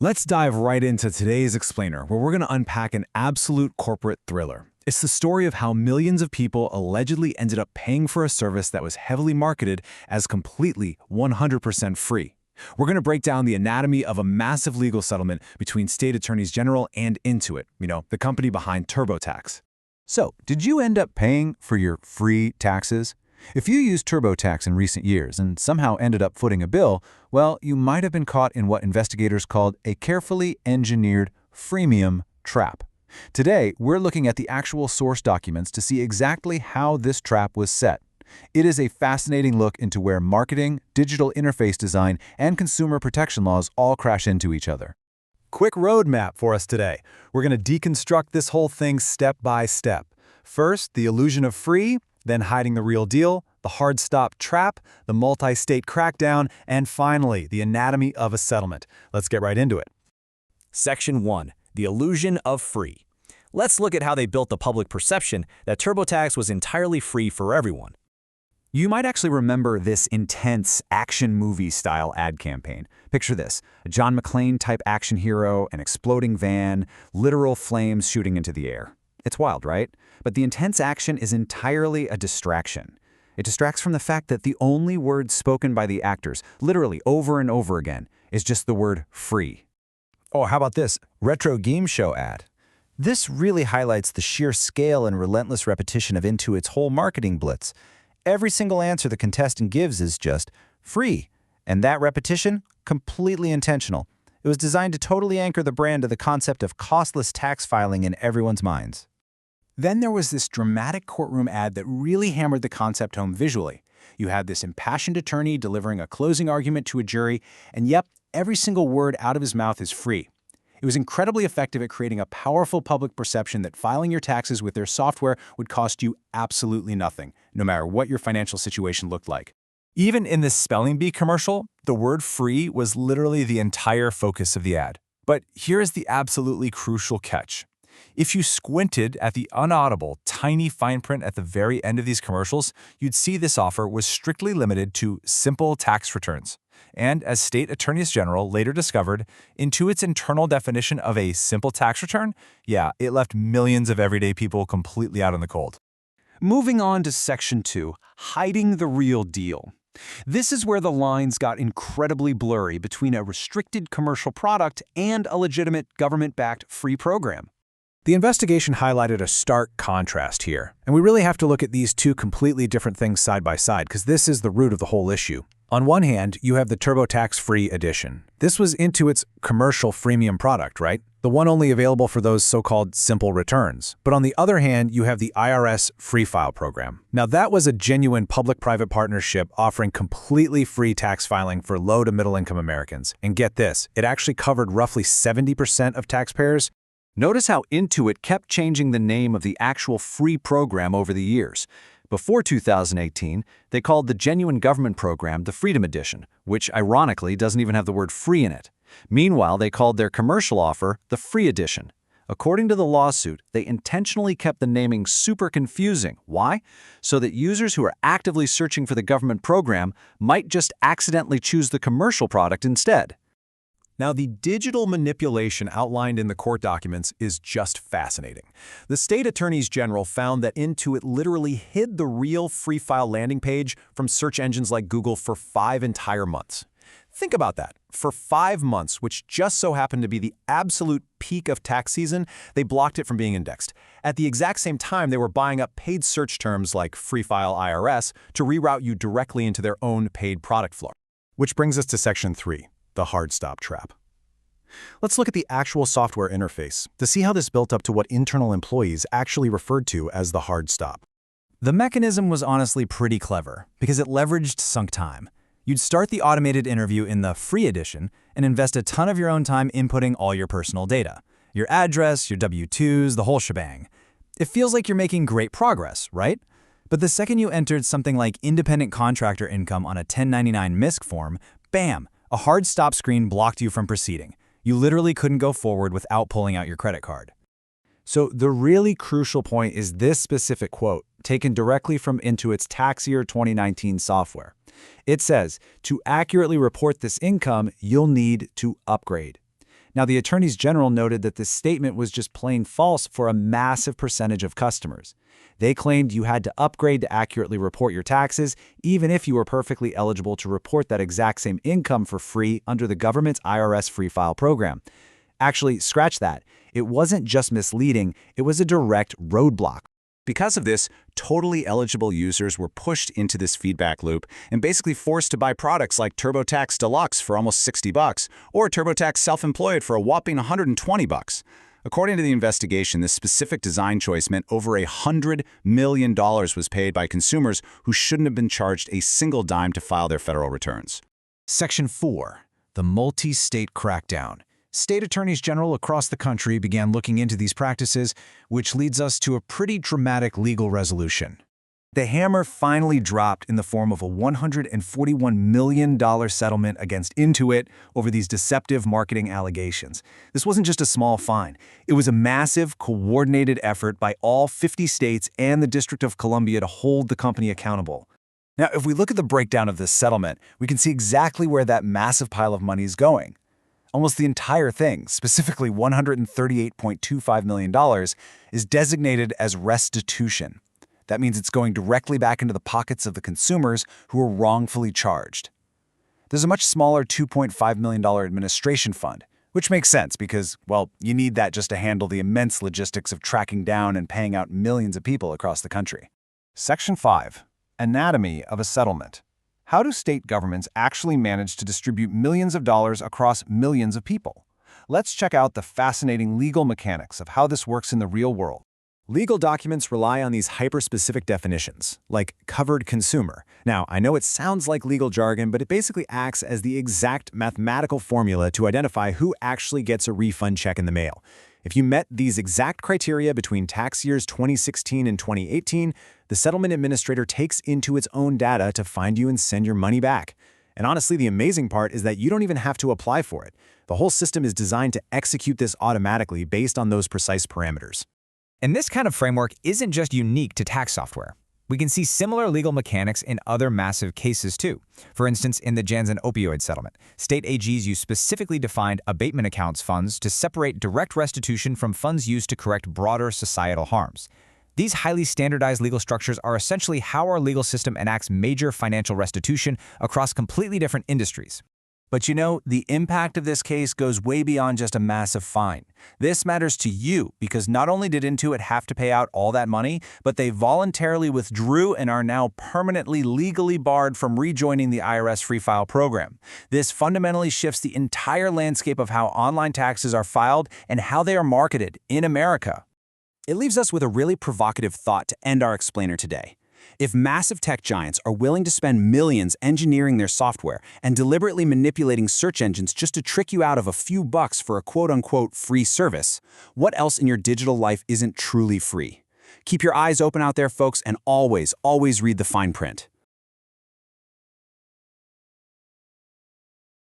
Let's dive right into today's explainer, where we're going to unpack an absolute corporate thriller. It's the story of how millions of people allegedly ended up paying for a service that was heavily marketed as completely 100% free. We're going to break down the anatomy of a massive legal settlement between state attorneys general and Intuit, the company behind TurboTax. So, did you end up paying for your free taxes? If you used TurboTax in recent years and somehow ended up footing a bill, well, you might have been caught in what investigators called a carefully engineered freemium trap. Today, we're looking at the actual source documents to see exactly how this trap was set. It is a fascinating look into where marketing, digital interface design, and consumer protection laws all crash into each other. Quick roadmap for us today. We're going to deconstruct this whole thing step by step. First, the illusion of free, then hiding the real deal, the hard stop trap, the multi-state crackdown, and finally, the anatomy of a settlement. Let's get right into it. Section 1. The illusion of free. Let's look at how they built the public perception that TurboTax was entirely free for everyone. You might actually remember this intense action movie-style ad campaign. Picture this, a John McClane-type action hero, an exploding van, literal flames shooting into the air. It's wild, right? But the intense action is entirely a distraction. It distracts from the fact that the only word spoken by the actors, literally over and over again, is just the word free. Oh, how about this retro game show ad? This really highlights the sheer scale and relentless repetition of Intuit's whole marketing blitz. Every single answer the contestant gives is just free, and that repetition, completely intentional. It was designed to totally anchor the brand to the concept of costless tax filing in everyone's minds. Then there was this dramatic courtroom ad that really hammered the concept home visually. You had this impassioned attorney delivering a closing argument to a jury, and yep, every single word out of his mouth is free. It was incredibly effective at creating a powerful public perception that filing your taxes with their software would cost you absolutely nothing, no matter what your financial situation looked like. Even in this spelling bee commercial, the word free was literally the entire focus of the ad. But here is the absolutely crucial catch. If you squinted at the unaudible, tiny fine print at the very end of these commercials, you'd see this offer was strictly limited to simple tax returns. And as state attorneys general later discovered, Intuit's internal definition of a simple tax return, it left millions of everyday people completely out in the cold. Moving on to Section 2, hiding the real deal. This is where the lines got incredibly blurry between a restricted commercial product and a legitimate government-backed free program. The investigation highlighted a stark contrast here, and we really have to look at these two completely different things side by side because this is the root of the whole issue. On one hand, you have the TurboTax Free Edition. This was Intuit's commercial freemium product, right? The one only available for those so-called simple returns. But on the other hand, you have the IRS Free File program. Now that was a genuine public-private partnership offering completely free tax filing for low to middle-income Americans. And get this, it actually covered roughly 70% of taxpayers. Notice how Intuit kept changing the name of the actual free program over the years. Before 2018, they called the genuine government program the Freedom Edition, which ironically doesn't even have the word free in it. Meanwhile, they called their commercial offer the Free Edition. According to the lawsuit, they intentionally kept the naming super confusing. Why? So that users who are actively searching for the government program might just accidentally choose the commercial product instead. Now, the digital manipulation outlined in the court documents is just fascinating. The state attorneys general found that Intuit literally hid the real free file landing page from search engines like Google for 5 entire months. Think about that. For 5 months, which just so happened to be the absolute peak of tax season, they blocked it from being indexed. At the exact same time, they were buying up paid search terms like Free File IRS to reroute you directly into their own paid product flow. Which brings us to Section 3. The hard stop trap. Let's look at the actual software interface to see how this built up to what internal employees actually referred to as the hard stop. The mechanism was honestly pretty clever because it leveraged sunk time. You'd start the automated interview in the free edition and invest a ton of your own time inputting all your personal data. Your address, your W-2s, the whole shebang. It feels like you're making great progress, right? But the second you entered something like independent contractor income on a 1099 MISC form, bam! A hard stop screen blocked you from proceeding. You literally couldn't go forward without pulling out your credit card. So the really crucial point is this specific quote, taken directly from Intuit's tax year 2019 software. It says, to accurately report this income, you'll need to upgrade. Now, the attorneys general noted that this statement was just plain false for a massive percentage of customers. They claimed you had to upgrade to accurately report your taxes, even if you were perfectly eligible to report that exact same income for free under the government's IRS Free File program. Actually, scratch that. It wasn't just misleading, it was a direct roadblock. Because of this, totally eligible users were pushed into this feedback loop and basically forced to buy products like TurboTax Deluxe for almost $60 or TurboTax Self-Employed for a whopping $120. According to the investigation, this specific design choice meant over $100 million was paid by consumers who shouldn't have been charged a single dime to file their federal returns. Section 4. The multi-state crackdown. State attorneys general across the country began looking into these practices, which leads us to a pretty dramatic legal resolution. The hammer finally dropped in the form of a $141 million settlement against Intuit over these deceptive marketing allegations. This wasn't just a small fine. It was a massive, coordinated effort by all 50 states and the District of Columbia to hold the company accountable. Now, if we look at the breakdown of this settlement, we can see exactly where that massive pile of money is going. Almost the entire thing, specifically $138.25 million, is designated as restitution. That means it's going directly back into the pockets of the consumers who were wrongfully charged. There's a much smaller $2.5 million administration fund, which makes sense because, well, you need that just to handle the immense logistics of tracking down and paying out millions of people across the country. Section 5. Anatomy of a settlement. How do state governments actually manage to distribute millions of dollars across millions of people? Let's check out the fascinating legal mechanics of how this works in the real world. Legal documents rely on these hyper-specific definitions, like covered consumer. Now, I know it sounds like legal jargon, but it basically acts as the exact mathematical formula to identify who actually gets a refund check in the mail. If you met these exact criteria between tax years 2016 and 2018, the settlement administrator takes into its own data to find you and send your money back. And honestly, the amazing part is that you don't even have to apply for it. The whole system is designed to execute this automatically based on those precise parameters. And this kind of framework isn't just unique to tax software. We can see similar legal mechanics in other massive cases too. For instance, in the Janssen opioid settlement, state AGs use specifically defined abatement accounts funds to separate direct restitution from funds used to correct broader societal harms. These highly standardized legal structures are essentially how our legal system enacts major financial restitution across completely different industries. But you know, the impact of this case goes way beyond just a massive fine. This matters to you because not only did Intuit have to pay out all that money, but they voluntarily withdrew and are now permanently legally barred from rejoining the IRS Free File program. This fundamentally shifts the entire landscape of how online taxes are filed and how they are marketed in America. It leaves us with a really provocative thought to end our explainer today. If massive tech giants are willing to spend millions engineering their software and deliberately manipulating search engines just to trick you out of a few bucks for a quote-unquote free service, what else in your digital life isn't truly free? Keep your eyes open out there, folks, and always read the fine print.